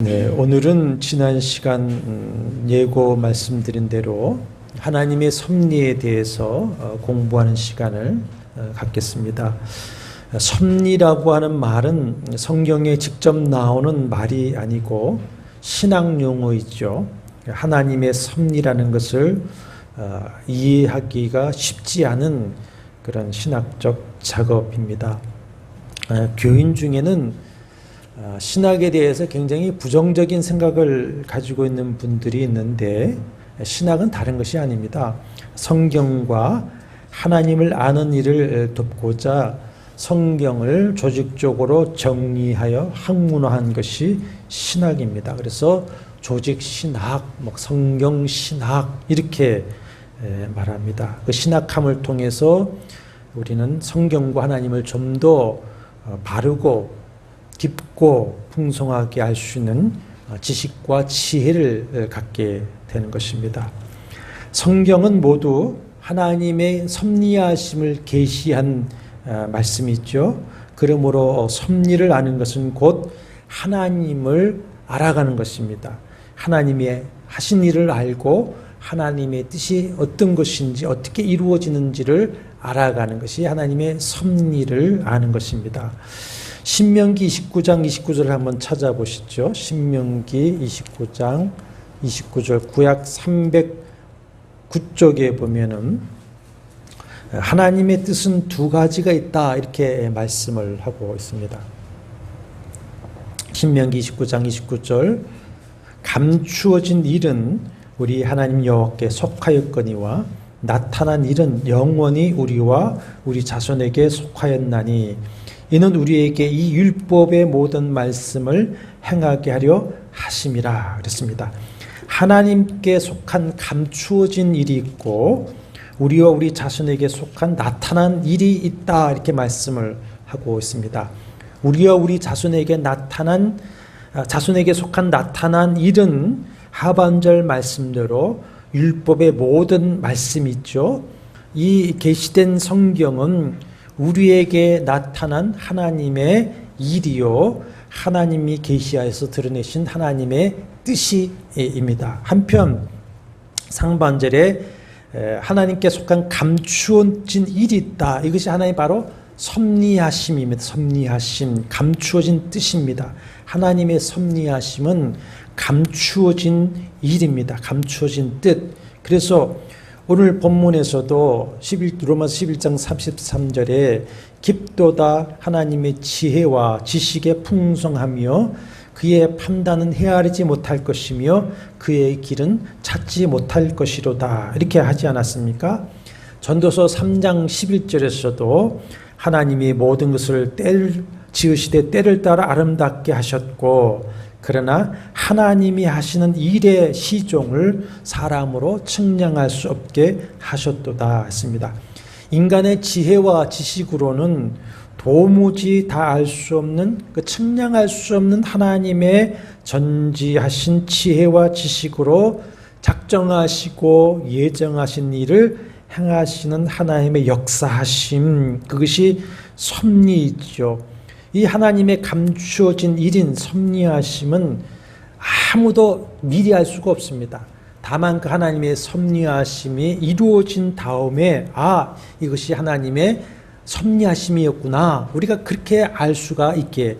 네, 오늘은 지난 시간 예고 말씀드린 대로 하나님의 섭리에 대해서 공부하는 시간을 갖겠습니다. 섭리라고 하는 말은 성경에 직접 나오는 말이 아니고 신학 용어이죠. 하나님의 섭리라는 것을 이해하기가 쉽지 않은 그런 신학적 작업입니다. 교인 중에는 신학에 대해서 굉장히 부정적인 생각을 가지고 있는 분들이 있는데 신학은 다른 것이 아닙니다. 성경과 하나님을 아는 일을 돕고자 성경을 조직적으로 정리하여 학문화한 것이 신학입니다. 그래서 조직신학, 성경신학 이렇게 말합니다. 그 신학함을 통해서 우리는 성경과 하나님을 좀 더 바르고 깊고 풍성하게 알 수 있는 지식과 지혜를 갖게 되는 것입니다. 성경은 모두 하나님의 섭리하심을 계시한 말씀이죠. 그러므로 섭리를 아는 것은 곧 하나님을 알아가는 것입니다. 하나님의 하신 일을 알고 하나님의 뜻이 어떤 것인지 어떻게 이루어지는지를 알아가는 것이 하나님의 섭리를 아는 것입니다. 신명기 29장 29절을 한번 찾아보시죠. 신명기 29장 29절 구약 309쪽에 보면은 하나님의 뜻은 두 가지가 있다 이렇게 말씀을 하고 있습니다. 신명기 29장 29절 감추어진 일은 우리 하나님 여호와께 속하였거니와 나타난 일은 영원히 우리와 우리 자손에게 속하였나니 이는 우리에게 이 율법의 모든 말씀을 행하게 하려 하심이라 그랬습니다. 하나님께 속한 감추어진 일이 있고 우리와 우리 자손에게 속한 나타난 일이 있다 이렇게 말씀을 하고 있습니다. 우리와 우리 자손에게 속한 나타난 일은 하반절 말씀대로 율법의 모든 말씀이 있죠. 이 계시된 성경은 우리에게 나타난 하나님의 일이요 하나님이 계시하여서 드러내신 하나님의 뜻이입니다. 한편 상반절에 하나님께 속한 감추어진 일이 있다. 이것이 하나님 바로 섭리하심입니다. 섭리하심, 감추어진 뜻입니다. 하나님의 섭리하심은 감추어진 일입니다. 감추어진 뜻. 그래서 오늘 본문에서도 로마서 11장 33절에 깊도다 하나님의 지혜와 지식의 풍성하며 그의 판단은 헤아리지 못할 것이며 그의 길은 찾지 못할 것이로다 이렇게 하지 않았습니까? 전도서 3장 11절에서도 하나님이 모든 것을 지으시되 때를 따라 아름답게 하셨고 그러나 하나님이 하시는 일의 시종을 사람으로 측량할 수 없게 하셨도다 했습니다. 인간의 지혜와 지식으로는 도무지 다 알 수 없는 측량할 수 없는 하나님의 전지하신 지혜와 지식으로 작정하시고 예정하신 일을 행하시는 하나님의 역사하심 그것이 섭리이죠. 이 하나님의 감추어진 일인 섭리하심은 아무도 미리 알 수가 없습니다. 다만 그 하나님의 섭리하심이 이루어진 다음에 이것이 하나님의 섭리하심이었구나 우리가 그렇게 알 수가 있게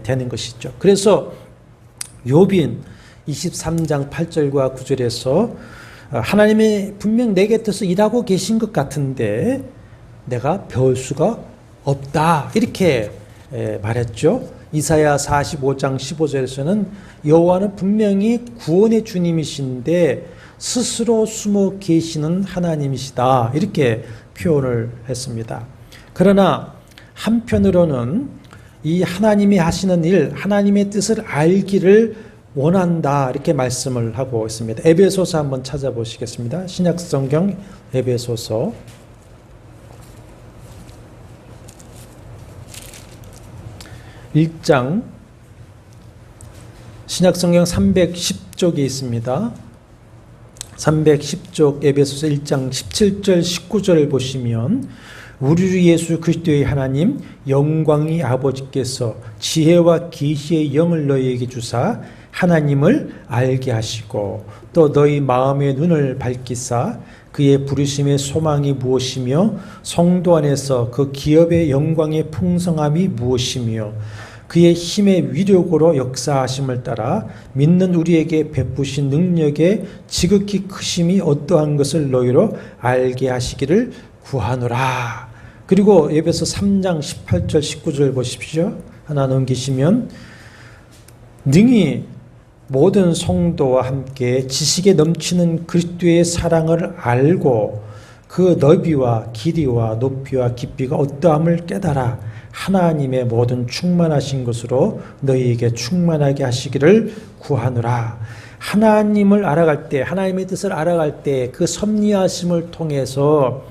되는 것이죠. 그래서 욥인 23장 8절과 9절에서 하나님이 분명 내 곁에서 일하고 계신 것 같은데 내가 배울 수가 없다 이렇게 말했죠. 이사야 45장 15절에서는 여호와는 분명히 구원의 주님이신데 스스로 숨어 계시는 하나님이시다 이렇게 표현을 했습니다. 그러나 한편으로는 이 하나님이 하시는 일 하나님의 뜻을 알기를 원한다 이렇게 말씀을 하고 있습니다. 에베소서 한번 찾아보시겠습니다. 신약성경 에베소서 1장 신약성경 310쪽에 있습니다. 310쪽 에베소서 1장 17절 19절을 보시면 우리 주 예수 그리스도의 하나님 영광의 아버지께서 지혜와 계시의 영을 너희에게 주사 하나님을 알게 하시고 또 너희 마음의 눈을 밝히사 그의 부르심의 소망이 무엇이며 성도 안에서 그 기업의 영광의 풍성함이 무엇이며 그의 힘의 위력으로 역사하심을 따라 믿는 우리에게 베푸신 능력의 지극히 크심이 어떠한 것을 너희로 알게 하시기를 구하노라. 그리고 에베소 3장 18절 19절 보십시오. 하나 넘기시면 능히 모든 성도와 함께 지식에 넘치는 그리스도의 사랑을 알고 그 너비와 길이와 높이와 깊이가 어떠함을 깨달아 하나님의 모든 충만하신 것으로 너희에게 충만하게 하시기를 구하노라. 하나님을 알아갈 때, 하나님의 뜻을 알아갈 때 그 섭리하심을 통해서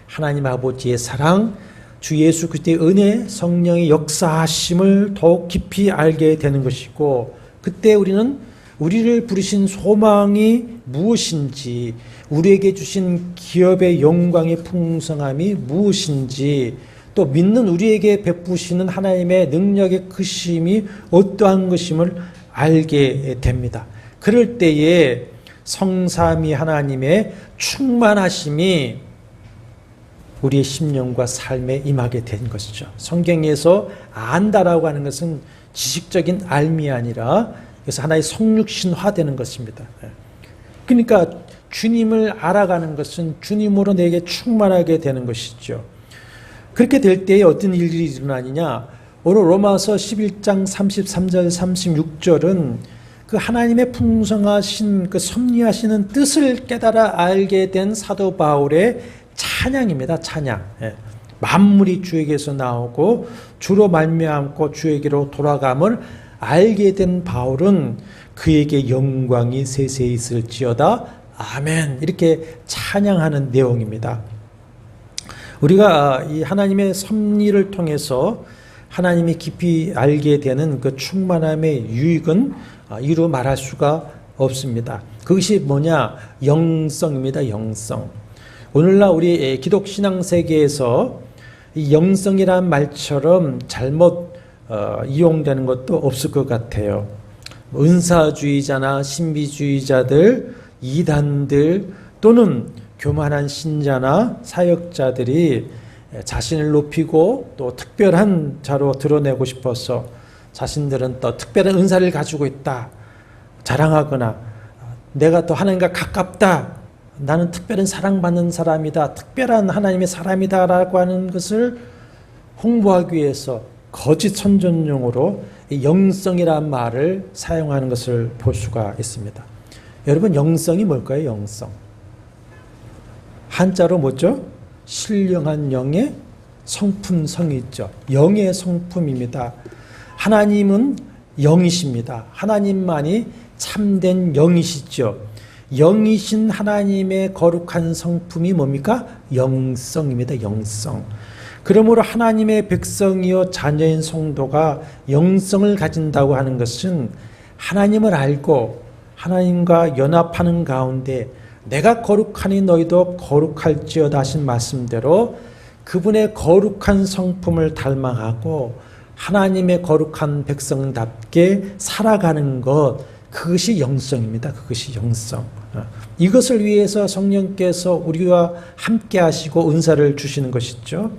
하나님 아버지의 사랑, 주 예수 그리스도의 은혜, 성령의 역사하심을 더욱 깊이 알게 되는 것이고, 그때 우리는 우리를 부르신 소망이 무엇인지, 우리에게 주신 기업의 영광의 풍성함이 무엇인지, 또 믿는 우리에게 베푸시는 하나님의 능력의 크심이 어떠한 것임을 알게 됩니다. 그럴 때에 성삼위 하나님의 충만하심이 우리의 심령과 삶에 임하게 된 것이죠. 성경에서 안다라고 하는 것은 지식적인 알미 아니라 그래서 하나의 성육신화되는 것입니다. 그러니까 주님을 알아가는 것은 주님으로 내게 충만하게 되는 것이죠. 그렇게 될 때에 어떤 일들이 일어나느냐? 오늘 로마서 11장 33절 36절은 그 하나님의 풍성하신 그 섭리하시는 뜻을 깨달아 알게 된 사도 바울의 찬양입니다. 찬양. 만물이 주에게서 나오고 주로 말미암고 주에게로 돌아감을 알게 된 바울은 그에게 영광이 세세히 있을지어다. 아멘. 이렇게 찬양하는 내용입니다. 우리가 이 하나님의 섭리를 통해서 하나님이 깊이 알게 되는 그 충만함의 유익은 이루 말할 수가 없습니다. 그것이 뭐냐? 영성입니다. 영성. 오늘날 우리 기독 신앙 세계에서 이 영성이란 말처럼 잘못 이용되는 것도 없을 것 같아요. 은사주의자나 신비주의자들, 이단들 또는 교만한 신자나 사역자들이 자신을 높이고 또 특별한 자로 드러내고 싶어서 자신들은 또 특별한 은사를 가지고 있다 자랑하거나 내가 또 하나님과 가깝다, 나는 특별한 사랑받는 사람이다, 특별한 하나님의 사람이다 라고 하는 것을 홍보하기 위해서 거짓 선전용어로 영성이라는 말을 사용하는 것을 볼 수가 있습니다. 여러분, 영성이 뭘까요? 영성. 한자로 뭐죠? 신령한 영의 성품성이 있죠. 영의 성품입니다. 하나님은 영이십니다. 하나님만이 참된 영이시죠. 영이신 하나님의 거룩한 성품이 뭡니까? 영성입니다. 영성. 그러므로 하나님의 백성이요 자녀인 성도가 영성을 가진다고 하는 것은 하나님을 알고 하나님과 연합하는 가운데 내가 거룩하니 너희도 거룩할지어다 하신 말씀대로 그분의 거룩한 성품을 닮아가고 하나님의 거룩한 백성답게 살아가는 것, 그것이 영성입니다. 그것이 영성. 이것을 위해서 성령께서 우리와 함께 하시고 은사를 주시는 것이죠.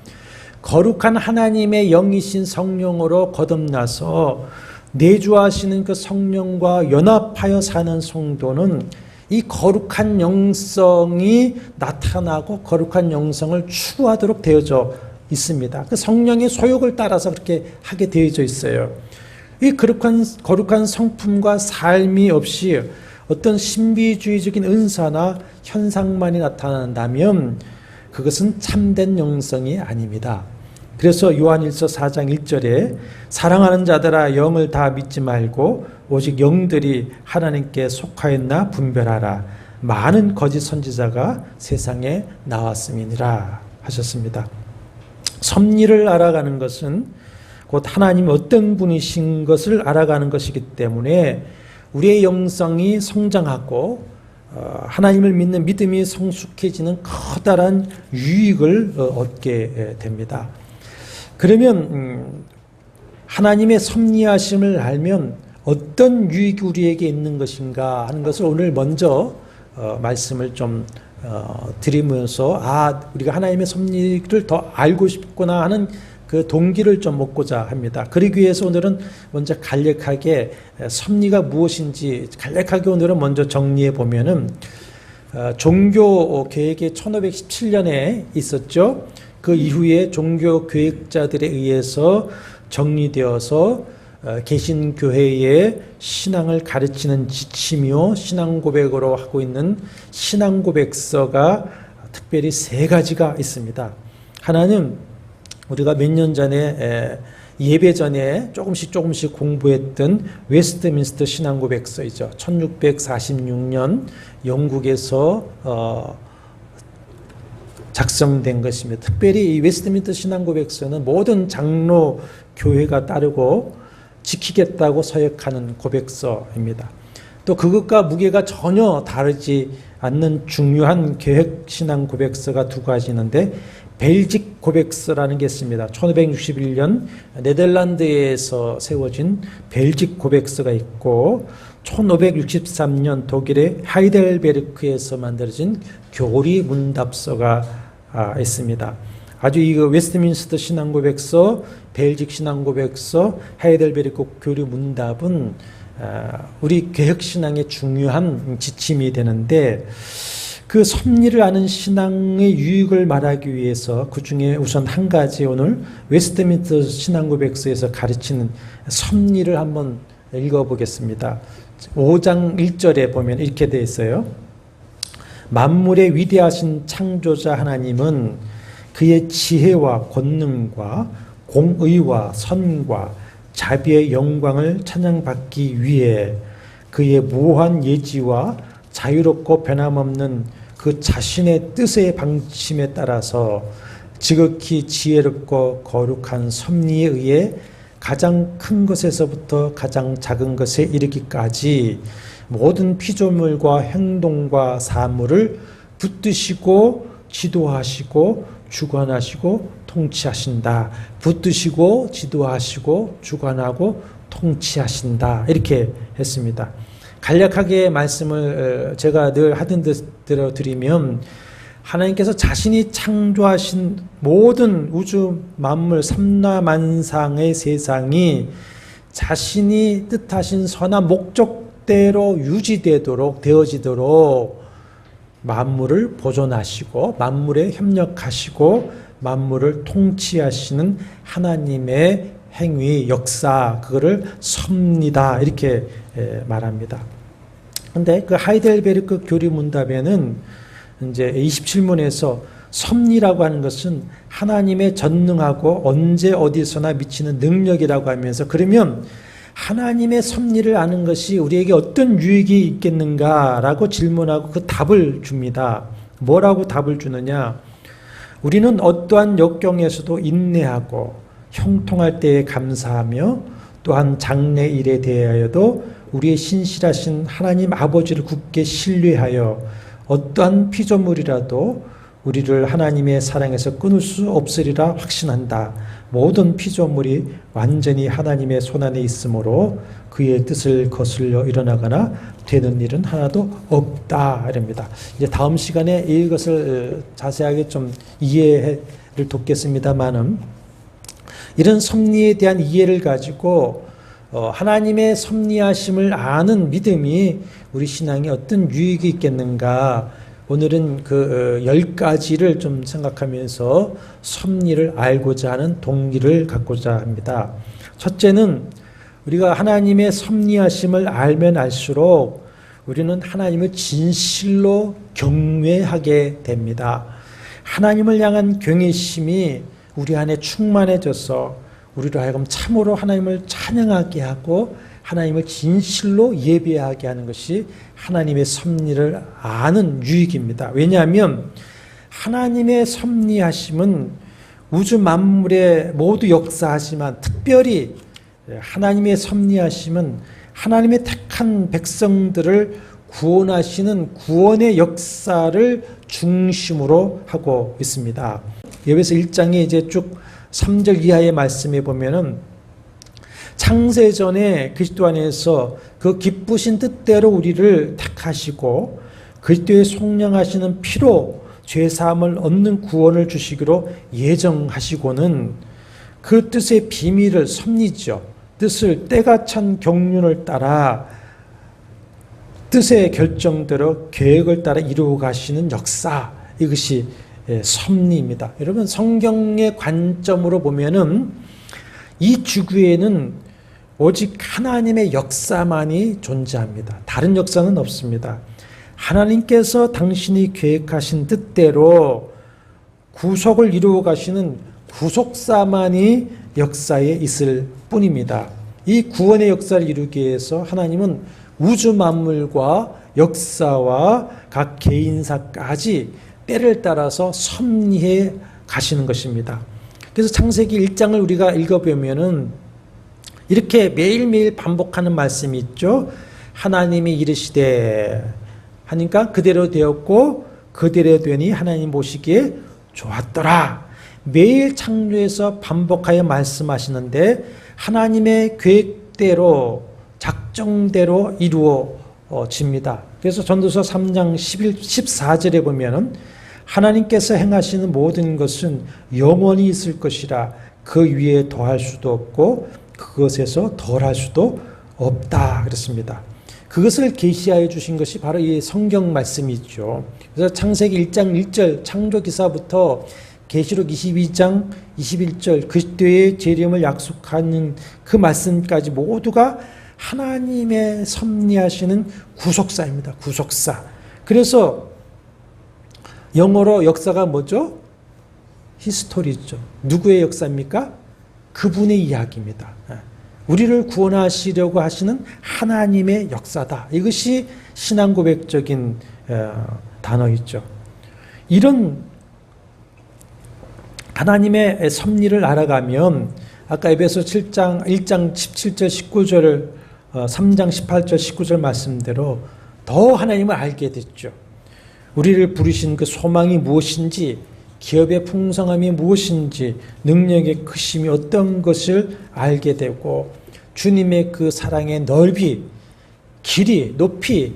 거룩한 하나님의 영이신 성령으로 거듭나서 내주하시는 그 성령과 연합하여 사는 성도는 이 거룩한 영성이 나타나고 거룩한 영성을 추구하도록 되어져 있습니다. 그 성령의 소욕을 따라서 그렇게 하게 되어져 있어요. 이 거룩한 성품과 삶이 없이 어떤 신비주의적인 은사나 현상만이 나타난다면 그것은 참된 영성이 아닙니다. 그래서 요한일서 4장 1절에 사랑하는 자들아 영을 다 믿지 말고 오직 영들이 하나님께 속하였나 분별하라. 많은 거짓 선지자가 세상에 나왔음이니라 하셨습니다. 섭리를 알아가는 것은 곧 하나님 어떤 분이신 것을 알아가는 것이기 때문에 우리의 영성이 성장하고 하나님을 믿는 믿음이 성숙해지는 커다란 유익을 얻게 됩니다. 그러면 하나님의 섭리하심을 알면 어떤 유익이 우리에게 있는 것인가 하는 것을 오늘 먼저 말씀을 좀 드리면서 우리가 하나님의 섭리를 더 알고 싶구나 하는 그 동기를 좀 얻고자 합니다. 그러기 위해서 오늘은 먼저 간략하게 섭리가 무엇인지 간략하게 오늘은 먼저 정리해 보면은 종교 계획이 1517년에 있었죠. 그 이후에 종교 교획자들에 의해서 정리되어서 개신교회의 신앙을 가르치는 지침이요 신앙 고백으로 하고 있는 신앙 고백서가 특별히 3가지가 있습니다. 하나는 우리가 몇 년 전에 예배 전에 조금씩 공부했던 웨스트민스터 신앙 고백서이죠. 1646년 영국에서 작성된 것입니다. 특별히 이 웨스트민스터 신앙 고백서는 모든 장로 교회가 따르고 지키겠다고 서약하는 고백서입니다. 또 그것과 무게가 전혀 다르지 않는 중요한 계획 신앙 고백서가 2가지 있는데 벨직 고백서라는 게 있습니다. 1561년 네덜란드에서 세워진 벨직 고백서가 있고 1563년 독일의 하이델베르크에서 만들어진 교리 문답서가 있습니다. 아주 이 웨스트민스터 신앙고백서, 벨직 신앙고백서, 하이델베르크 교리 문답은 우리 개혁신앙의 중요한 지침이 되는데 그 섭리를 아는 신앙의 유익을 말하기 위해서 그 중에 우선 한 가지 오늘 웨스트민스터 신앙고백서에서 가르치는 섭리를 한번 읽어보겠습니다. 5장 1절에 보면 이렇게 되어 있어요. 만물의 위대하신 창조자 하나님은 그의 지혜와 권능과 공의와 선과 자비의 영광을 찬양받기 위해 그의 무한 예지와 자유롭고 변함없는 그 자신의 뜻의 방침에 따라서 지극히 지혜롭고 거룩한 섭리에 의해 가장 큰 것에서부터 가장 작은 것에 이르기까지 모든 피조물과 행동과 사물을 붙드시고 지도하시고 주관하시고 통치하신다. 붙드시고 지도하시고 주관하고 통치하신다. 이렇게 했습니다. 간략하게 말씀을 제가 늘 하던 대로 드리면 하나님께서 자신이 창조하신 모든 우주 만물 삼라만상의 세상이 자신이 뜻하신 선한 목적대로 유지되도록 되어지도록 만물을 보존하시고 만물에 협력하시고 만물을 통치하시는 하나님의 행위, 역사, 그거를 섭니다. 이렇게 말합니다. 근데 그 하이델베르크 교리 문답에는 이제 27문에서 섭리라고 하는 것은 하나님의 전능하고 언제 어디서나 미치는 능력이라고 하면서 그러면 하나님의 섭리를 아는 것이 우리에게 어떤 유익이 있겠는가라고 질문하고 그 답을 줍니다. 뭐라고 답을 주느냐? 우리는 어떠한 역경에서도 인내하고 형통할 때에 감사하며 또한 장래 일에 대하여도 우리의 신실하신 하나님 아버지를 굳게 신뢰하여 어떠한 피조물이라도 우리를 하나님의 사랑에서 끊을 수 없으리라 확신한다. 모든 피조물이 완전히 하나님의 손안에 있으므로 그의 뜻을 거슬려 일어나거나 되는 일은 하나도 없다. 이랍니다. 이제 다음 시간에 이것을 자세하게 좀 이해를 돕겠습니다만은 이런 섭리에 대한 이해를 가지고 하나님의 섭리하심을 아는 믿음이 우리 신앙에 어떤 유익이 있겠는가. 오늘은 그 10가지를 좀 생각하면서 섭리를 알고자 하는 동기를 갖고자 합니다. 첫째는 우리가 하나님의 섭리하심을 알면 알수록 우리는 하나님을 진실로 경외하게 됩니다. 하나님을 향한 경외심이 우리 안에 충만해져서 우리로 하여금 참으로 하나님을 찬양하게 하고 하나님을 진실로 예배하게 하는 것이 하나님의 섭리를 아는 유익입니다. 왜냐하면 하나님의 섭리하심은 우주 만물에 모두 역사하지만 특별히 하나님의 섭리하심은 하나님의 택한 백성들을 구원하시는 구원의 역사를 중심으로 하고 있습니다. 여기서 1장에 이제 쭉 3절 이하의 말씀에 보면은 창세전에 그리스도 안에서 그 기쁘신 뜻대로 우리를 택하시고 그리스도의 속량하시는 피로 죄사함을 얻는 구원을 주시기로 예정하시고는 그 뜻의 비밀을 섭리죠. 뜻을 때가 찬 경륜을 따라 뜻의 결정대로 계획을 따라 이루어 가시는 역사, 이것이 섭리입니다. 여러분, 성경의 관점으로 보면은 이 주교에는 오직 하나님의 역사만이 존재합니다. 다른 역사는 없습니다. 하나님께서 당신이 계획하신 뜻대로 구속을 이루어 가시는 구속사만이 역사에 있을 뿐입니다. 이 구원의 역사를 이루기 위해서 하나님은 우주 만물과 역사와 각 개인사까지 때를 따라서 섭리해 가시는 것입니다. 그래서 창세기 1장을 우리가 읽어보면은 이렇게 매일매일 반복하는 말씀이 있죠. 하나님이 이르시되 하니까 그대로 되었고 그대로 되니 하나님 보시기에 좋았더라. 매일 창조에서 반복하여 말씀하시는데 하나님의 계획대로 작정대로 이루어집니다. 그래서 전도서 3장 14절에 보면은 하나님께서 행하시는 모든 것은 영원히 있을 것이라 그 위에 더할 수도 없고 그것에서 덜할 수도 없다 그랬습니다. 그것을 계시하여 주신 것이 바로 이 성경 말씀이죠. 그래서 창세기 1장 1절 창조기사부터 계시록 22장 21절 그리스도의 재림을 약속하는 그 말씀까지 모두가 하나님의 섭리하시는 구속사입니다. 구속사. 그래서 영어로 역사가 뭐죠? 히스토리죠. 누구의 역사입니까? 그분의 이야기입니다. 우리를 구원하시려고 하시는 하나님의 역사다. 이것이 신앙 고백적인 단어이죠. 이런 하나님의 섭리를 알아가면 아까 에베소 7장 1장 17절 19절을 3장 18절 19절 말씀대로 더 하나님을 알게 됐죠. 우리를 부르신 그 소망이 무엇인지, 기업의 풍성함이 무엇인지, 능력의 크심이 어떤 것을 알게 되고 주님의 그 사랑의 넓이, 길이, 높이,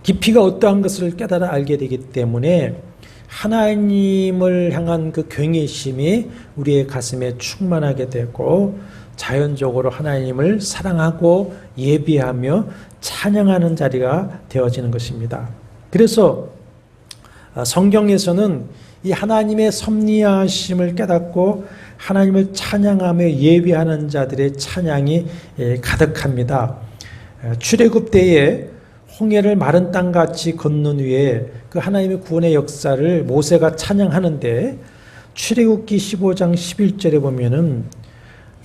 깊이가 어떠한 것을 깨달아 알게 되기 때문에 하나님을 향한 그 경외심이 우리의 가슴에 충만하게 되고 자연적으로 하나님을 사랑하고 예비하며 찬양하는 자리가 되어지는 것입니다. 그래서 성경에서는 이 하나님의 섭리하심을 깨닫고 하나님을 찬양하며 예비하는 자들의 찬양이 가득합니다. 출애굽 때에 홍해를 마른 땅같이 걷는 후에 그 하나님의 구원의 역사를 모세가 찬양하는데 출애굽기 15장 11절에 보면은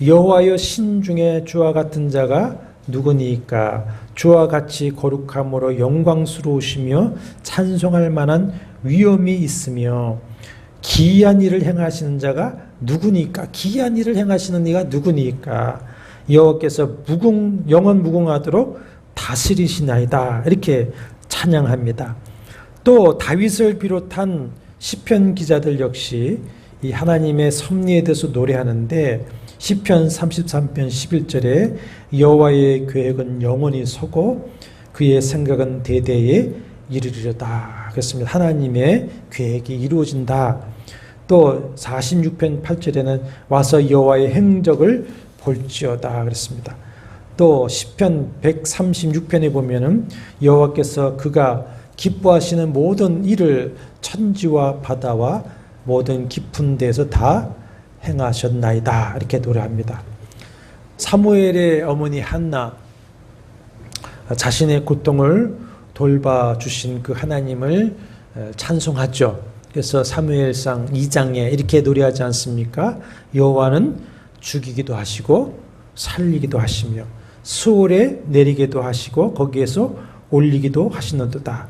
여호와여 신중에 주와 같은 자가 누구니까 주와 같이 거룩함으로 영광스러우시며 찬송할 만한 위엄이 있으며 기이한 일을 행하시는 자가 누구니까 기이한 일을 행하시는 이가 누구니까 여호와께서 영원 무궁하도록 다스리시나이다 이렇게 찬양합니다. 또 다윗을 비롯한 시편 기자들 역시 이 하나님의 섭리에 대해서 노래하는데 시편 33편 11절에 여호와의 계획은 영원히 서고 그의 생각은 대대에 이르리로다 그랬습니다. 하나님의 계획이 이루어진다. 또 46편 8절에는 와서 여호와의 행적을 볼지어다 그랬습니다. 또 시편 136편에 보면은 여호와께서 그가 기뻐하시는 모든 일을 천지와 바다와 모든 깊은 데서 다 행하셨나이다 이렇게 노래합니다. 사무엘의 어머니 한나 자신의 고통을 돌봐주신 그 하나님을 찬송하죠. 그래서 사무엘상 2장에 이렇게 노래하지 않습니까? 여호와는 죽이기도 하시고 살리기도 하시며 수월에 내리기도 하시고 거기에서 올리기도 하시는도다.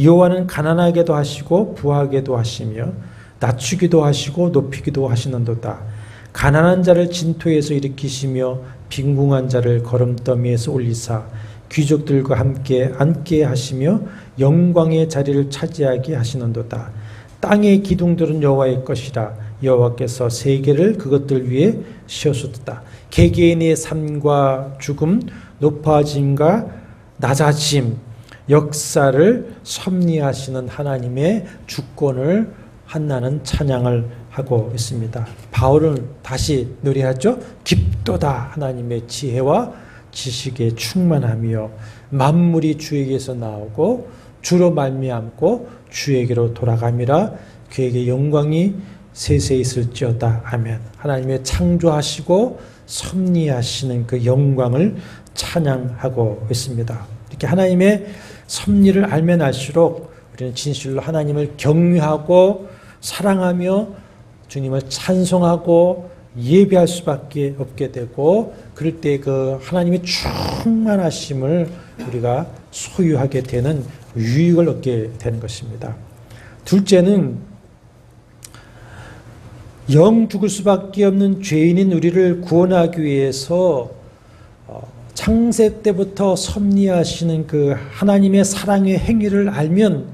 여호와는 가난하게도 하시고 부하게도 하시며 낮추기도 하시고 높이기도 하시는도다. 가난한 자를 진토에서 일으키시며 빈궁한 자를 거름더미에서 올리사 귀족들과 함께 앉게 하시며 영광의 자리를 차지하게 하시는도다. 땅의 기둥들은 여호와의 것이라 여호와께서 세계를 그것들 위해 씌우셨다. 개개인의 삶과 죽음, 높아짐과 낮아짐, 역사를 섭리하시는 하나님의 주권을 한나는 찬양을 하고 있습니다. 바울은 다시 노래하죠. 깊도다 하나님의 지혜와 지식에 충만하며 만물이 주에게서 나오고 주로 말미암고 주에게로 돌아감이라. 그에게 영광이 세세 있을지어다. 아멘. 하나님의 창조하시고 섭리하시는 그 영광을 찬양하고 있습니다. 이렇게 하나님의 섭리를 알면 알수록 우리는 진실로 하나님을 경외하고 사랑하며 주님을 찬송하고 예배할 수밖에 없게 되고, 그럴 때 그 하나님의 충만하심을 우리가 소유하게 되는 유익을 얻게 되는 것입니다. 둘째는 영 죽을 수밖에 없는 죄인인 우리를 구원하기 위해서 창세 때부터 섭리하시는 그 하나님의 사랑의 행위를 알면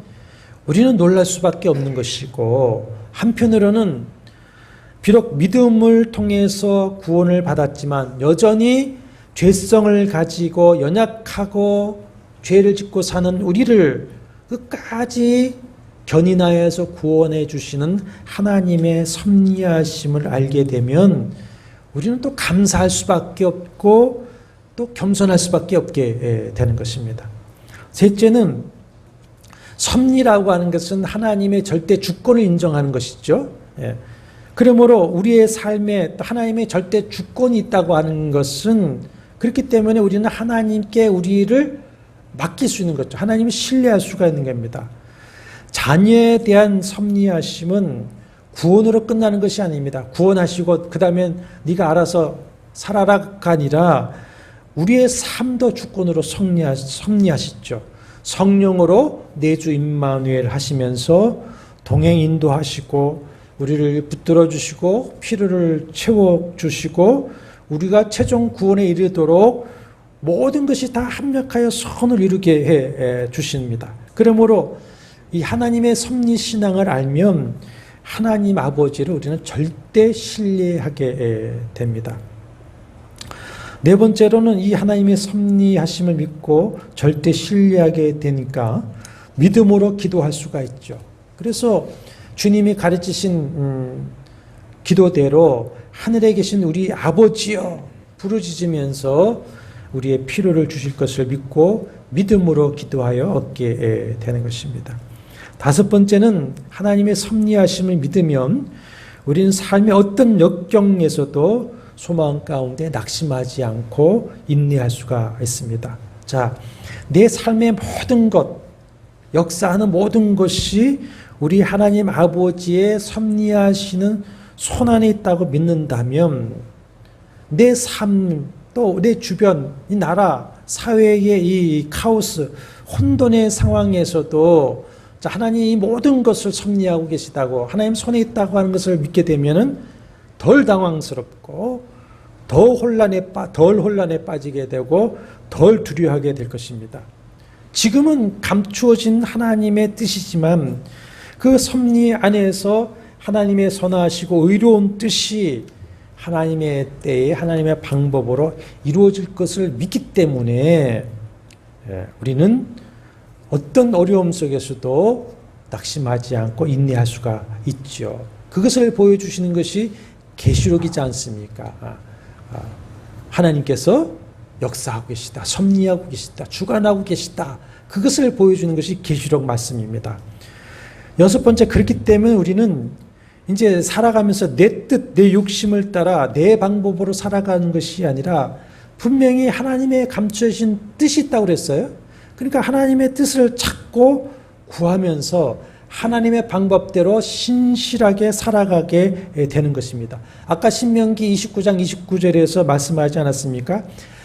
우리는 놀랄 수밖에 없는 것이고, 한편으로는 비록 믿음을 통해서 구원을 받았지만 여전히 죄성을 가지고 연약하고 죄를 짓고 사는 우리를 끝까지 견인하여서 구원해 주시는 하나님의 섭리하심을 알게 되면 우리는 또 감사할 수밖에 없고 또 겸손할 수밖에 없게 되는 것입니다. 셋째는 섭리라고 하는 것은 하나님의 절대 주권을 인정하는 것이죠. 그러므로 우리의 삶에 하나님의 절대 주권이 있다고 하는 것은, 그렇기 때문에 우리는 하나님께 우리를 맡길 수 있는 거죠. 하나님을 신뢰할 수가 있는 겁니다. 자녀에 대한 섭리하심은 구원으로 끝나는 것이 아닙니다. 구원하시고 그 다음에 네가 알아서 살아라가 아니라 우리의 삶도 주권으로 섭리하시죠. 성령으로 내주 임마누엘 하시면서 동행 인도하시고 우리를 붙들어 주시고 피로를 채워 주시고 우리가 최종 구원에 이르도록 모든 것이 다 합력하여 선을 이루게 해 주십니다. 그러므로 이 하나님의 섭리 신앙을 알면 하나님 아버지를 우리는 절대 신뢰하게 됩니다. 네 번째로는 이 하나님의 섭리하심을 믿고 절대 신뢰하게 되니까 믿음으로 기도할 수가 있죠. 그래서 주님이 가르치신 기도대로 하늘에 계신 우리 아버지여 부르짖으면서 우리의 필요를 주실 것을 믿고 믿음으로 기도하여 얻게 되는 것입니다. 다섯 번째는 하나님의 섭리하심을 믿으면 우리는 삶의 어떤 역경에서도 소망 가운데 낙심하지 않고 인내할 수가 있습니다. 자, 내 삶의 모든 것, 역사하는 모든 것이 우리 하나님 아버지의 섭리하시는 손안에 있다고 믿는다면 내 삶, 또 내 주변, 이 나라, 사회의 이 카오스, 혼돈의 상황에서도 하나님이 이 모든 것을 섭리하고 계시다고, 하나님 손에 있다고 하는 것을 믿게 되면은 덜 당황스럽고 덜 혼란에 빠지게 되고 덜 두려워하게 될 것입니다. 지금은 감추어진 하나님의 뜻이지만 그 섭리 안에서 하나님의 선하시고 의로운 뜻이 하나님의 때에 하나님의 방법으로 이루어질 것을 믿기 때문에 우리는 어떤 어려움 속에서도 낙심하지 않고 인내할 수가 있죠. 그것을 보여주시는 것이 계시록이지 않습니까? 하나님께서 역사하고 계시다, 섭리하고 계시다, 주관하고 계시다. 그것을 보여주는 것이 계시록 말씀입니다. 여섯 번째, 그렇기 때문에 우리는 이제 살아가면서 내 뜻, 내 욕심을 따라 내 방법으로 살아가는 것이 아니라 분명히 하나님의 감추어진 뜻이 있다고 그랬어요. 그러니까 하나님의 뜻을 찾고 구하면서 하나님의 방법대로 신실하게 살아가게 되는 것입니다. 아까 신명기 29장 29절에서 말씀하지 않았습니까?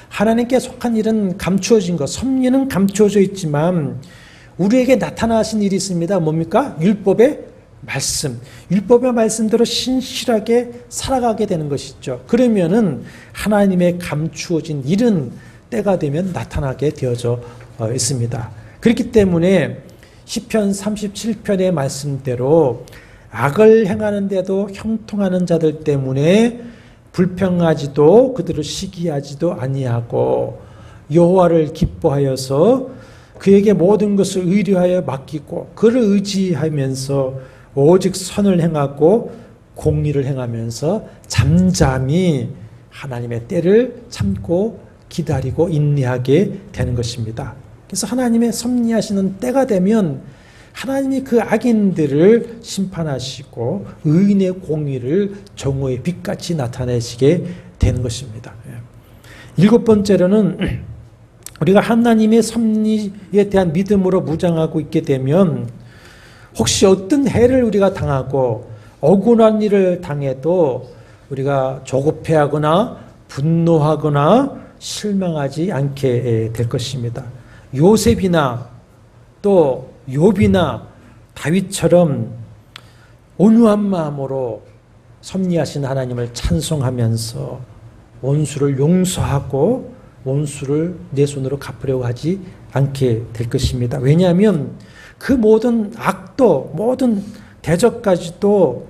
하나님께 속한 일은 감추어진 것, 섭리는 감추어져 있지만 우리에게 나타나신 일이 있습니다. 뭡니까? 율법의 말씀. 율법의 말씀대로 신실하게 살아가게 되는 것이죠. 그러면은 하나님의 감추어진 일은 때가 되면 나타나게 되어져 있습니다. 그렇기 때문에 시편 37편의 말씀대로 악을 행하는데도 형통하는 자들 때문에 불평하지도 그들을 시기하지도 아니하고 여호와를 기뻐하여서 그에게 모든 것을 의뢰하여 맡기고 그를 의지하면서 오직 선을 행하고 공의를 행하면서 잠잠히 하나님의 때를 참고 기다리고 인내하게 되는 것입니다. 그래서 하나님의 섭리하시는 때가 되면 하나님이 그 악인들을 심판하시고 의인의 공의를 정오의 빛같이 나타내시게 되는 것입니다. 7번째로는 우리가 하나님의 섭리에 대한 믿음으로 무장하고 있게 되면 혹시 어떤 해를 우리가 당하고 억울한 일을 당해도 우리가 조급해하거나 분노하거나 실망하지 않게 될 것입니다. 요셉이나 또 욥이나 다윗처럼 온유한 마음으로 섭리하신 하나님을 찬송하면서 원수를 용서하고 원수를 내 손으로 갚으려고 하지 않게 될 것입니다. 왜냐하면 그 모든 악도 모든 대적까지도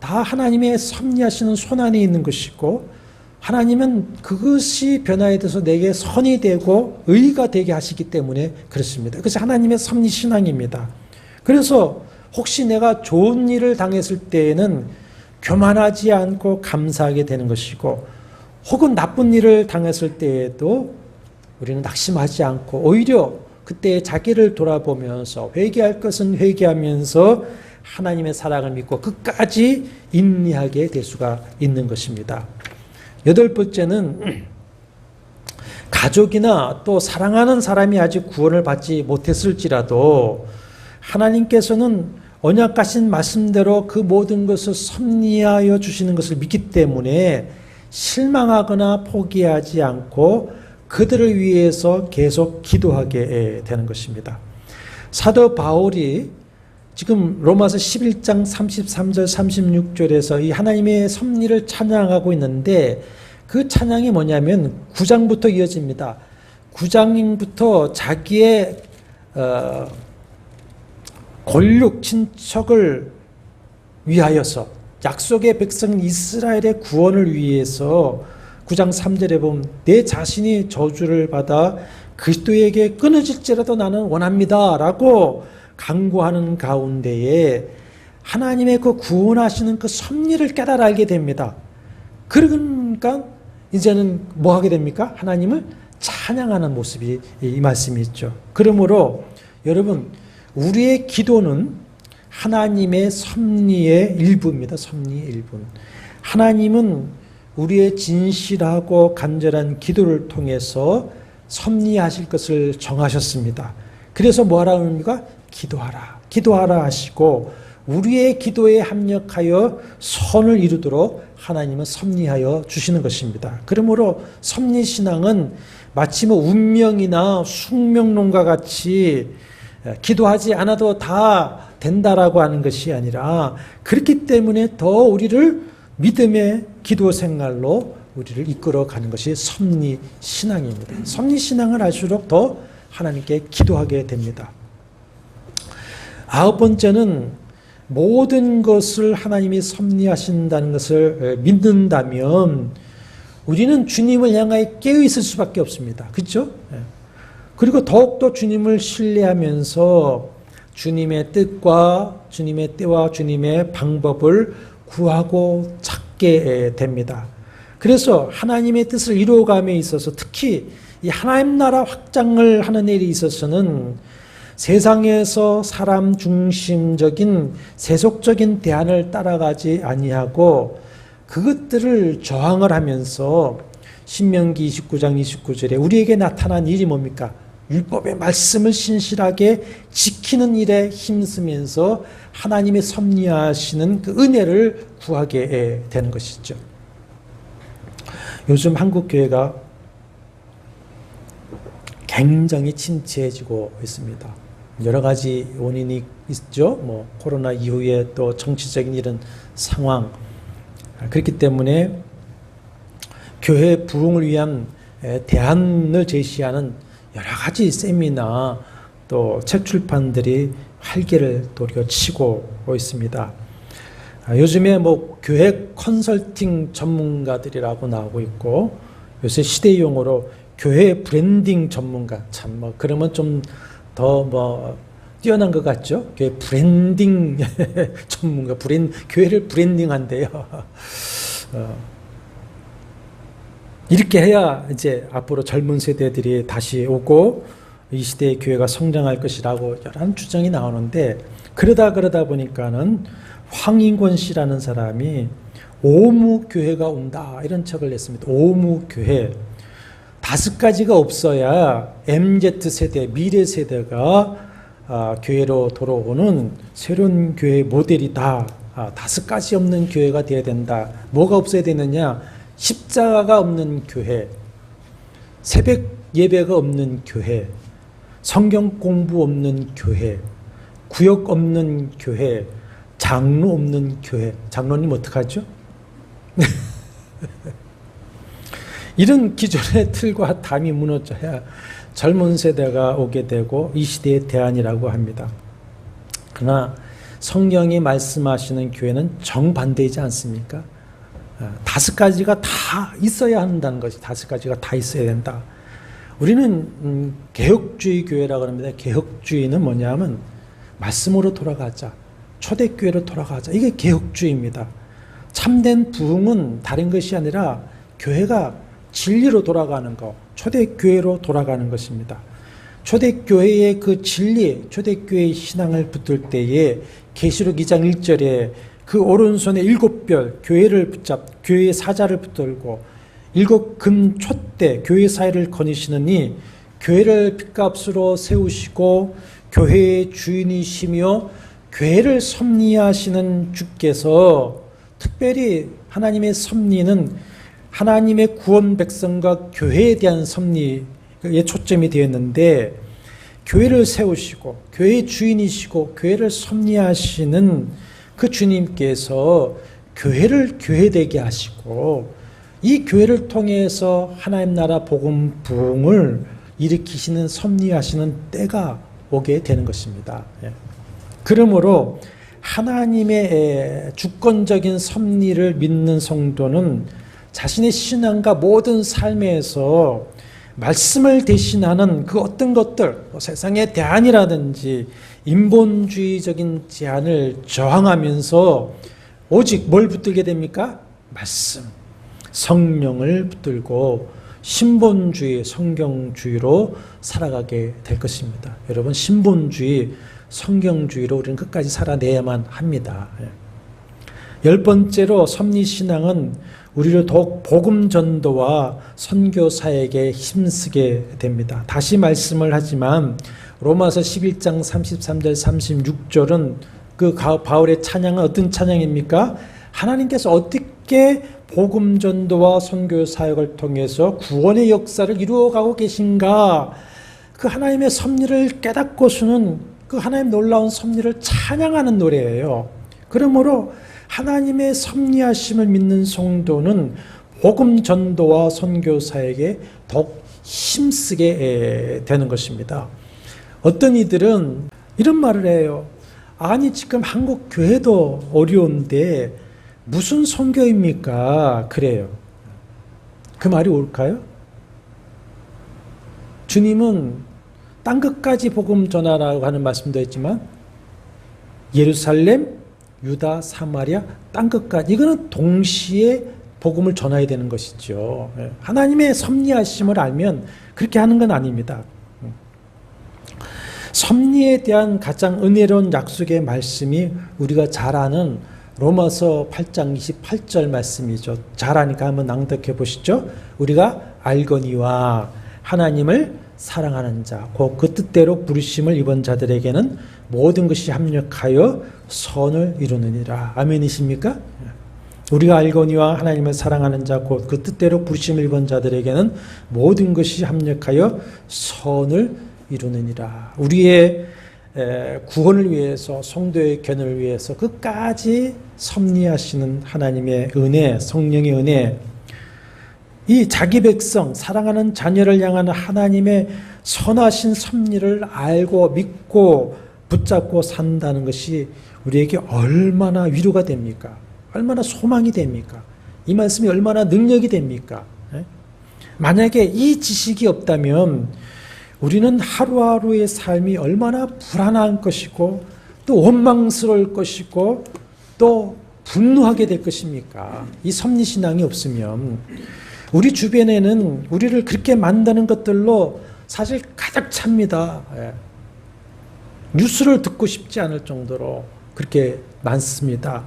다 하나님의 섭리하시는 손안에 있는 것이고 하나님은 그것이 변화해서 내게 선이 되고 의가 되게 하시기 때문에 그렇습니다. 그것이 하나님의 섭리 신앙입니다. 그래서 혹시 내가 좋은 일을 당했을 때에는 교만하지 않고 감사하게 되는 것이고 혹은 나쁜 일을 당했을 때에도 우리는 낙심하지 않고 오히려 그때 자기를 돌아보면서 회개할 것은 회개하면서 하나님의 사랑을 믿고 끝까지 인내하게 될 수가 있는 것입니다. 8번째는 가족이나 또 사랑하는 사람이 아직 구원을 받지 못했을지라도 하나님께서는 언약하신 말씀대로 그 모든 것을 섭리하여 주시는 것을 믿기 때문에 실망하거나 포기하지 않고 그들을 위해서 계속 기도하게 되는 것입니다. 사도 바울이 지금 로마서 11장 33절 36절에서 이 하나님의 섭리를 찬양하고 있는데 그 찬양이 뭐냐면 9장부터 이어집니다. 9장부터 자기의 권력 친척을 위하여서 약속의 백성 이스라엘의 구원을 위해서 9장 3절에 보면 내 자신이 저주를 받아 그리스도에게 끊어질지라도 나는 원합니다 라고 강구하는 가운데에 하나님의 그 구원하시는 그 섭리를 깨달아 알게 됩니다. 그러니까 이제는 뭐 하게 됩니까? 하나님을 찬양하는 모습이 이 말씀이 있죠. 그러므로 여러분 우리의 기도는 하나님의 섭리의 일부입니다. 섭리의 일부. 하나님은 우리의 진실하고 간절한 기도를 통해서 섭리하실 것을 정하셨습니다. 그래서 뭐하라 합니까? 기도하라. 기도하라 하시고 우리의 기도에 합력하여 선을 이루도록 하나님은 섭리하여 주시는 것입니다. 그러므로 섭리신앙은 마치 운명이나 숙명론과 같이 기도하지 않아도 다 된다라고 하는 것이 아니라 그렇기 때문에 더 우리를 믿음의 기도 생활로 우리를 이끌어가는 것이 섭리신앙입니다. 섭리신앙을 할수록 더 하나님께 기도하게 됩니다. 9번째는 모든 것을 하나님이 섭리하신다는 것을 믿는다면 우리는 주님을 향하여 깨어있을 수밖에 없습니다. 그렇죠? 그리고 더욱더 주님을 신뢰하면서 주님의 뜻과 주님의 때와 주님의 방법을 구하고 찾게 됩니다. 그래서 하나님의 뜻을 이루어감에 있어서 특히 이 하나님 나라 확장을 하는 일에 있어서는 세상에서 사람 중심적인 세속적인 대안을 따라가지 아니하고 그것들을 저항을 하면서 신명기 29장 29절에 우리에게 나타난 일이 뭡니까? 율법의 말씀을 신실하게 지키는 일에 힘쓰면서 하나님의 섭리하시는 그 은혜를 구하게 되는 것이죠. 요즘 한국 교회가 굉장히 침체해지고 있습니다. 여러 가지 원인이 있죠. 코로나 이후에 또 정치적인 이런 상황. 그렇기 때문에 교회 부흥을 위한 대안을 제시하는 여러 가지 세미나 또 책 출판들이 활개를 도리어 치고 있습니다. 요즘에 뭐 교회 컨설팅 전문가들이라고 나오고 있고, 요새 시대 용어로 교회 브랜딩 전문가, 참 뭐 그러면 좀 더 뭐 뛰어난 것 같죠? 교회 브랜딩 전문가, 교회를 브랜딩한대요. 이렇게 해야 이제 앞으로 젊은 세대들이 다시 오고 이 시대의 교회가 성장할 것이라고 여러 주장이 나오는데, 그러다 보니까는 황인권 씨라는 사람이 오무교회가 온다 이런 책을 냈습니다. 오무교회. 5가지가 없어야 MZ세대, 미래 세대가 교회로 돌아오는 새로운 교회 모델이다. 5가지 없는 교회가 되어야 된다. 뭐가 없어야 되느냐? 십자가가 없는 교회, 새벽 예배가 없는 교회, 성경 공부 없는 교회, 구역 없는 교회, 장로 없는 교회. 장로님 어떡하죠? 이런 기존의 틀과 담이 무너져야 젊은 세대가 오게 되고 이 시대의 대안이라고 합니다. 그러나 성경이 말씀하시는 교회는 정반대이지 않습니까? 5가지가 다 있어야 한다는 것이, 5가지가 다 있어야 된다. 우리는 개혁주의 교회라고 합니다. 개혁주의는 뭐냐면 말씀으로 돌아가자, 초대교회로 돌아가자. 이게 개혁주의입니다. 참된 부흥은 다른 것이 아니라 교회가 진리로 돌아가는 것, 초대교회로 돌아가는 것입니다. 초대교회의 그 진리, 초대교회의 신앙을 붙들 때에 계시록 2장 1절에 그 오른손에 7별 교회를 교회의 사자를 붙들고 7금 촛대 교회 사이를 거니시느니 교회를 핏값으로 세우시고 교회의 주인이시며 교회를 섭리하시는 주께서, 특별히 하나님의 섭리는 하나님의 구원 백성과 교회에 대한 섭리에 초점이 되었는데, 교회를 세우시고 교회의 주인이시고 교회를 섭리하시는 그 주님께서 교회를 교회되게 하시고 이 교회를 통해서 하나님 나라 복음 부흥을 일으키시는, 섭리하시는 때가 오게 되는 것입니다. 그러므로 하나님의 주권적인 섭리를 믿는 성도는 자신의 신앙과 모든 삶에서 말씀을 대신하는 그 어떤 것들, 세상의 대안이라든지 인본주의적인 제안을 저항하면서 오직 뭘 붙들게 됩니까? 말씀, 성령을 붙들고 신본주의, 성경주의로 살아가게 될 것입니다. 여러분, 신본주의, 성경주의로 우리는 끝까지 살아내야만 합니다. 10번째로 섭리신앙은 우리를 더욱 복음 전도와 선교 사역에 힘쓰게 됩니다. 다시 말씀을 하지만 로마서 11장 33절 36절은 그 바울의 찬양은 어떤 찬양입니까? 하나님께서 어떻게 복음 전도와 선교 사역을 통해서 구원의 역사를 이루어가고 계신가, 그 하나님의 섭리를 깨닫고서는 그 하나님 놀라운 섭리를 찬양하는 노래예요. 그러므로 하나님의 섭리하심을 믿는 성도는 복음 전도와 선교 사역에 더욱 힘쓰게 되는 것입니다. 어떤 이들은 이런 말을 해요. 아니, 지금 한국 교회도 어려운데 무슨 선교입니까? 그래요. 그 말이 옳까요? 주님은 땅 끝까지 복음 전하라고 하는 말씀도 했지만 예루살렘, 유다, 사마리아, 땅 끝까지, 이거는 동시에 복음을 전해야 되는 것이죠. 하나님의 섭리하심을 알면 그렇게 하는 건 아닙니다. 섭리에 대한 가장 은혜로운 약속의 말씀이 우리가 잘 아는 로마서 8장 28절 말씀이죠. 잘 아니까 한번 낭독해 보시죠. 우리가 알거니와 하나님을 사랑하는 자, 곧 그 뜻대로 부르심을 입은 자들에게는 모든 것이 합력하여 선을 이루느니라. 아멘이십니까? 우리가 알거니와 하나님을 사랑하는 자, 곧 그 뜻대로 부르심을 입은 자들에게는 모든 것이 합력하여 선을 이루느니라. 우리의 구원을 위해서, 성도의 견을 위해서 끝까지 섭리하시는 하나님의 은혜, 성령의 은혜, 이 자기 백성, 사랑하는 자녀를 향한 하나님의 선하신 섭리를 알고 믿고 붙잡고 산다는 것이 우리에게 얼마나 위로가 됩니까? 얼마나 소망이 됩니까? 이 말씀이 얼마나 능력이 됩니까? 만약에 이 지식이 없다면 우리는 하루하루의 삶이 얼마나 불안한 것이고 또 원망스러울 것이고 또 분노하게 될 것입니까? 이 섭리신앙이 없으면 우리 주변에는 우리를 그렇게 만드는 것들로 사실 가득 찹니다. 뉴스를 듣고 싶지 않을 정도로 그렇게 많습니다.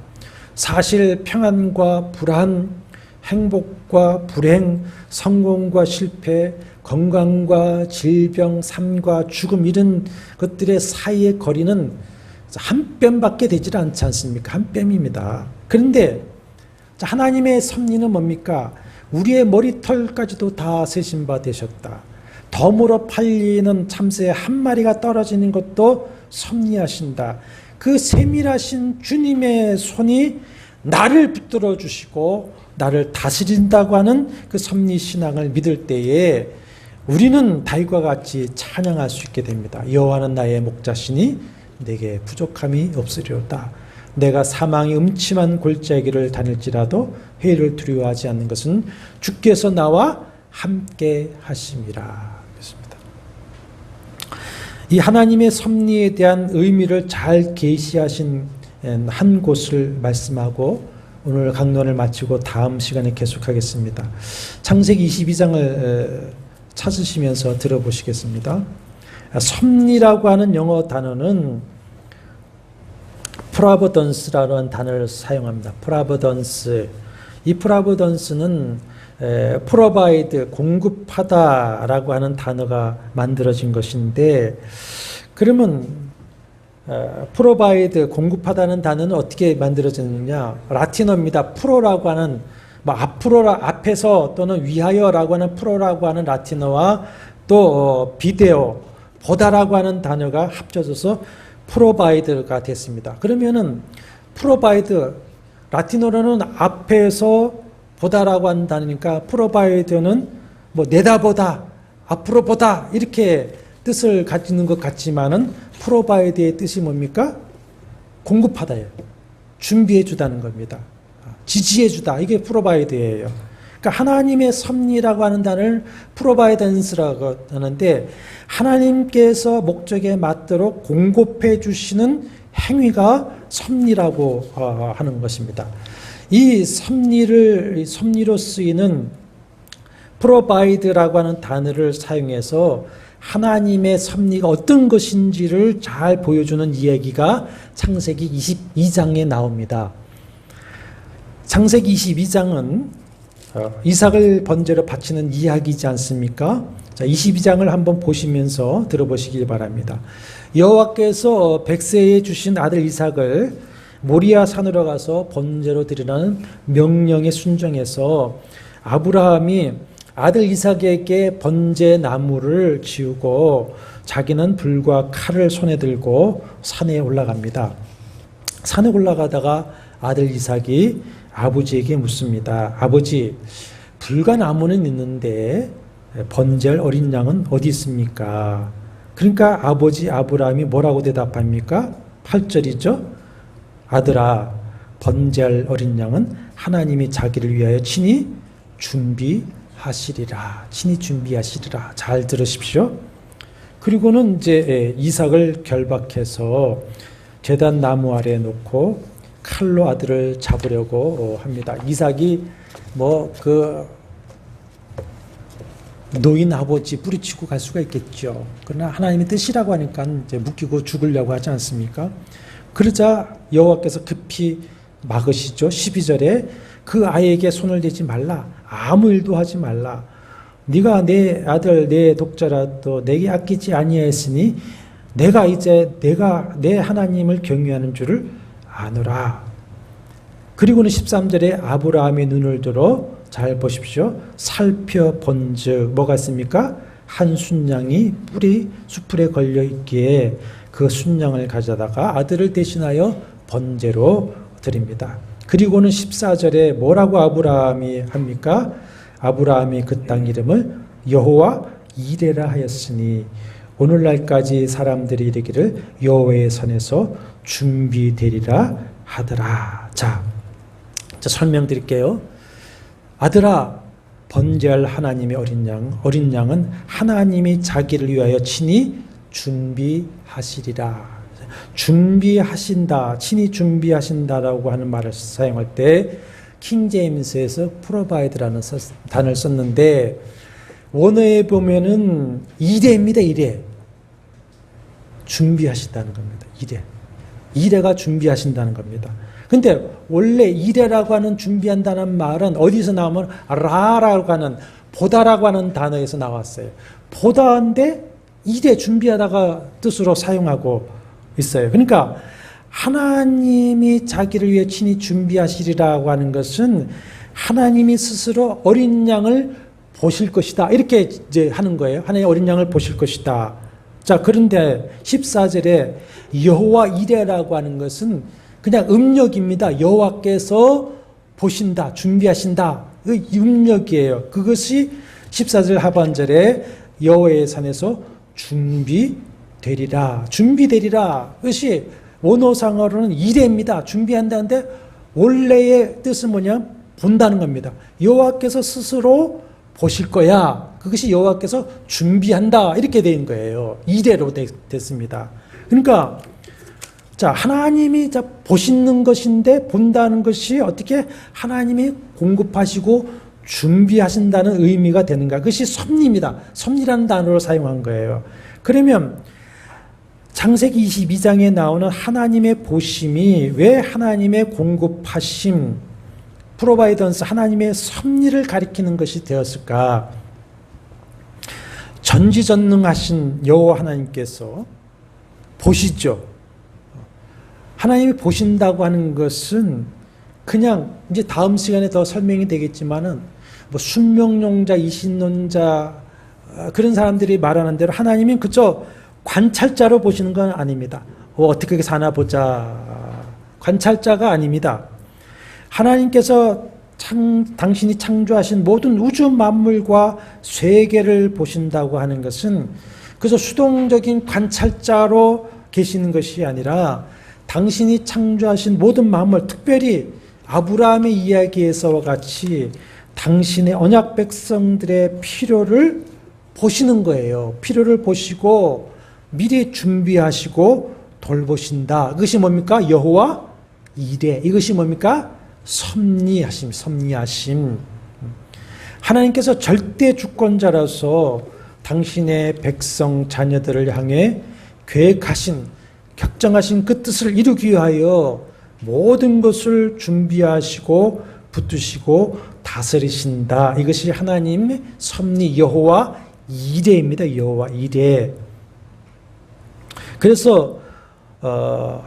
사실 평안과 불안, 행복과 불행, 성공과 실패, 건강과 질병, 삶과 죽음 이런 것들의 사이의 거리는 한 뼘밖에 되질 않지 않습니까? 한 뼘입니다. 그런데 하나님의 섭리는 뭡니까? 우리의 머리털까지도 다 세신 바 되셨다. 덤으로 팔리는 참새 한 마리가 떨어지는 것도 섭리하신다. 그 세밀하신 주님의 손이 나를 붙들어 주시고 나를 다스린다고 하는 그 섭리신앙을 믿을 때에 우리는 다윗과 같이 찬양할 수 있게 됩니다. 여호와는 나의 목자시니 내게 부족함이 없으리로다. 내가 사망의 음침한 골짜기를 다닐지라도 해를 두려워하지 않는 것은 주께서 나와 함께 하심이라. 그렇습니다. 이 하나님의 섭리에 대한 의미를 잘 계시하신 한 곳을 말씀하고 오늘 강론을 마치고 다음 시간에 계속하겠습니다. 창세기 22장을 찾으시면서 들어보시겠습니다. 섭리라고 하는 영어 단어는 프로비던스라는 단어를 사용합니다. 프로비던스. 이 프로비던스는 프로바이드, 공급하다라고 하는 단어가 만들어진 것인데, 그러면 프로바이드, 공급하다는 단어는 어떻게 만들어졌느냐? 라틴어입니다. 프로라고 하는 앞에서 또는 위하여라고 하는 프로라고 하는 라틴어와 또 비데오, 보다라고 하는 단어가 합쳐져서 프로바이드가 됐습니다. 그러면은 프로바이드, 라틴어로는 앞에서 보다라고 하는 단어니까 프로바이드는 내다보다, 앞으로 보다 이렇게 뜻을 가지는 것 같지만은 프로바이드의 뜻이 뭡니까? 공급하다예요. 준비해 주다는 겁니다. 지지해 주다. 이게 프로바이드예요. 그러니까 하나님의 섭리라고 하는 단어를 프로바이던스라고 하는데 하나님께서 목적에 맞도록 공급해 주시는 행위가 섭리라고 하는 것입니다. 이 섭리로 쓰이는 프로바이드라고 하는 단어를 사용해서 하나님의 섭리가 어떤 것인지를 잘 보여주는 이야기가 창세기 22장에 나옵니다. 창세기 22장은 이삭을 번제로 바치는 이야기이지 않습니까? 자, 22장을 한번 보시면서 들어보시길 바랍니다. 여호와께서 백세에 주신 아들 이삭을 모리아 산으로 가서 번제로 드리라는 명령에 순종해서 아브라함이 아들 이삭에게 번제 나무를 지우고 자기는 불과 칼을 손에 들고 산에 올라갑니다. 산에 올라가다가 아들 이삭이 아버지에게 묻습니다. 아버지, 불과 나무는 있는데 번제할 어린 양은 어디 있습니까? 그러니까 아버지 아브라함이 뭐라고 대답합니까? 8절이죠. 아들아, 번제할 어린 양은 하나님이 자기를 위하여 친히 준비하시리라. 친히 준비하시리라. 잘 들으십시오. 그리고는 이제 이삭을 결박해서 제단 나무 아래에 놓고 칼로 아들을 잡으려고 합니다. 이삭이 노인 아버지 뿌리치고 갈 수가 있겠죠. 그러나 하나님의 뜻이라고 하니까 이제 묶이고 죽으려고 하지 않습니까? 그러자 여호와께서 급히 막으시죠. 12절에 그 아이에게 손을 대지 말라. 아무 일도 하지 말라. 네가 내 아들 내 독자라도 내게 아끼지 아니하였으니 내가 내 하나님을 경외하는 줄을 아노라. 그리고는 13절에 아브라함의 눈을 들어 잘 보십시오. 살펴본즉 뭐가 있습니까? 한 순양이 뿔이 수풀에 걸려 있기에 그 순양을 가져다가 아들을 대신하여 번제로 드립니다. 그리고는 14절에 뭐라고 아브라함이 합니까? 아브라함이 그 땅 이름을 여호와 이레라 하였으니 오늘날까지 사람들이 이르기를 여호와의 산에서 준비되리라 하더라. 자, 설명드릴게요. 아들아, 번제할 하나님의 어린 양은 하나님이 자기를 위하여 친히 준비하시리라. 준비하신다, 친히 준비하신다라고 하는 말을 사용할 때 킹제임스에서 provide라는 단어를 썼는데 원어에 보면은 이레입니다. 이레. 준비하신다는 겁니다. 이레. 이레가 준비하신다는 겁니다. 근데 원래 이레라고 하는 준비한다는 말은 어디서 나오면 라라고 하는 보다라고 하는 단어에서 나왔어요. 보다인데 이레 준비하다가 뜻으로 사용하고 있어요. 그러니까 하나님이 자기를 위해 친히 준비하시리라고 하는 것은 하나님이 스스로 어린 양을 보실 것이다. 이렇게 이제 하는 거예요. 하나님의 어린 양을 보실 것이다. 자, 그런데 14절에 여호와 이레라고 하는 것은 그냥 음력입니다. 여호와께서 보신다, 준비하신다. 그 음력이에요. 그것이 14절 하반절에 여호와의 산에서 준비되리라. 준비되리라. 그것이 원어상어로는 이레입니다. 준비한다는데 원래의 뜻은 뭐냐? 본다는 겁니다. 여호와께서 스스로 보실 거야. 그것이 여호와께서 준비한다. 이렇게 된 거예요. 이레로 됐습니다. 그러니까 자, 하나님이 보시는 것인데 본다는 것이 어떻게 하나님이 공급하시고 준비하신다는 의미가 되는가? 그것이 섭리입니다. 섭리라는 단어로 사용한 거예요. 그러면 창세기 22장에 나오는 하나님의 보심이 왜 하나님의 공급하심, 프로바이던스, 하나님의 섭리를 가리키는 것이 되었을까? 전지전능하신 여호와 하나님께서 보시죠. 하나님이 보신다고 하는 것은 그냥 이제 다음 시간에 더 설명이 되겠지만은 뭐 순명론자, 이신론자 그런 사람들이 말하는 대로 하나님은 그저 관찰자로 보시는 건 아닙니다. 어떻게 사나 보자. 관찰자가 아닙니다. 하나님께서 당신이 창조하신 모든 우주 만물과 세계를 보신다고 하는 것은 그래서 수동적인 관찰자로 계시는 것이 아니라 당신이 창조하신 모든 만물, 특별히 아브라함의 이야기에서와 같이 당신의 언약 백성들의 필요를 보시는 거예요. 필요를 보시고 미리 준비하시고 돌보신다. 이것이 뭡니까? 여호와 이레. 이것이 뭡니까? 섭리하심. 하나님께서 절대 주권자라서 당신의 백성 자녀들을 향해 계획하신 격정하신 그 뜻을 이루기 위하여 모든 것을 준비하시고 붙드시고 다스리신다. 이것이 하나님의 섭리 여호와 이레입니다. 여호와 이레. 그래서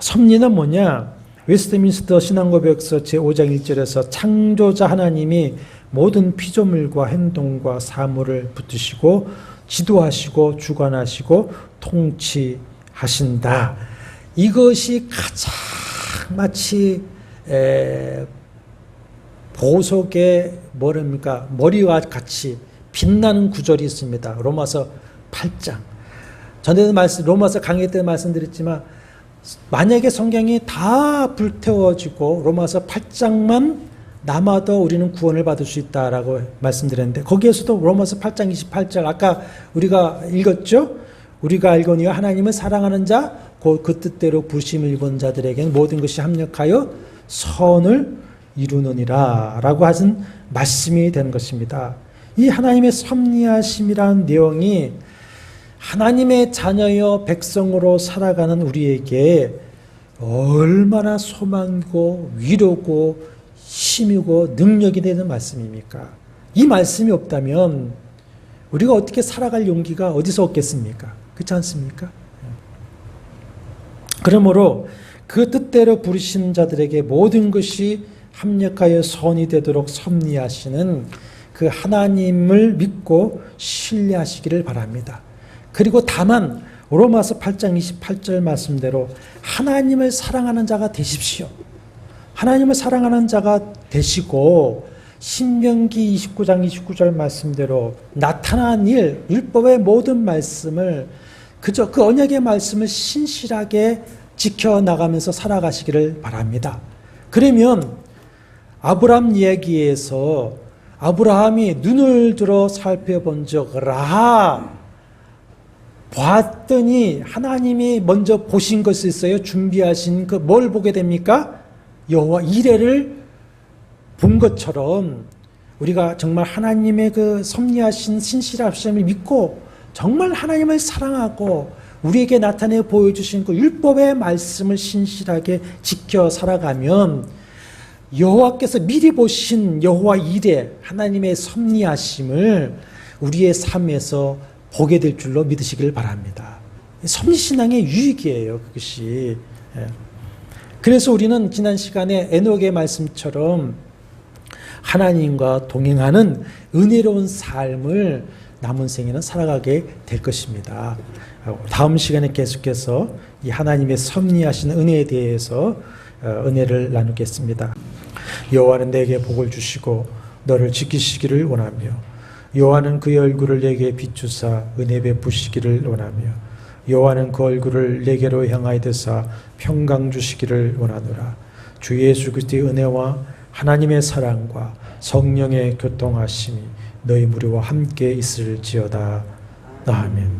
섭리는 뭐냐? 웨스트민스터 신앙고백서 제5장 1절에서 창조자 하나님이 모든 피조물과 행동과 사물을 붙드시고 지도하시고 주관하시고 통치하신다. 이것이 가장 마치 보석의 머리와 같이 빛나는 구절이 있습니다. 로마서 8장. 전에도 로마서 강의 때 말씀드렸지만 만약에 성경이 다 불태워지고 로마서 8장만 남아도 우리는 구원을 받을 수 있다라고 말씀드렸는데 거기에서도 로마서 8장 28절 아까 우리가 읽었죠? 우리가 알거니와 하나님을 사랑하는 자 곧 그 뜻대로 부르심을 입은 자들에게는 모든 것이 합력하여 선을 이루느니라 라고 하신 말씀이 되는 것입니다. 이 하나님의 섭리하심이라는 내용이 하나님의 자녀여 백성으로 살아가는 우리에게 얼마나 소망이고 위로고 힘이고 능력이 되는 말씀입니까? 이 말씀이 없다면 우리가 어떻게 살아갈 용기가 어디서 얻겠습니까? 그렇지 않습니까? 그러므로 그 뜻대로 부르신 자들에게 모든 것이 합력하여 선이 되도록 섭리하시는 그 하나님을 믿고 신뢰하시기를 바랍니다. 그리고 다만 로마서 8장 28절 말씀대로 하나님을 사랑하는 자가 되십시오. 하나님을 사랑하는 자가 되시고 신명기 29장 29절 말씀대로 나타난 율법의 모든 말씀을 그저 그 언약의 말씀을 신실하게 지켜나가면서 살아가시기를 바랍니다. 그러면 아브라함 이야기에서 아브라함이 눈을 들어 살펴본 적 라하 봤더니 하나님이 먼저 보신 것이 있어요. 준비하신 그 뭘 보게 됩니까? 여호와 이레를 본 것처럼 우리가 정말 하나님의 그 섭리하신 신실하심을 믿고 정말 하나님을 사랑하고 우리에게 나타내 보여주신 그 율법의 말씀을 신실하게 지켜 살아가면 여호와께서 미리 보신 여호와 이레 하나님의 섭리하심을 우리의 삶에서 보게 될 줄로 믿으시길 바랍니다. 섭리신앙의 유익이에요, 그것이. 그래서 우리는 지난 시간에 에녹의 말씀처럼 하나님과 동행하는 은혜로운 삶을 남은 생에는 살아가게 될 것입니다. 다음 시간에 계속해서 이 하나님의 섭리하신 은혜에 대해서 은혜를 나누겠습니다. 여호와는 내게 복을 주시고 너를 지키시기를 원하며 여호와는 그의 얼굴을 내게 비추사 은혜 베푸시기를 원하며 여호와는 그 얼굴을 내게로 향하여 드사 평강 주시기를 원하노라. 주 예수 그리스도의 은혜와 하나님의 사랑과 성령의 교통하심이 너희 무리와 함께 있을지어다. 아멘.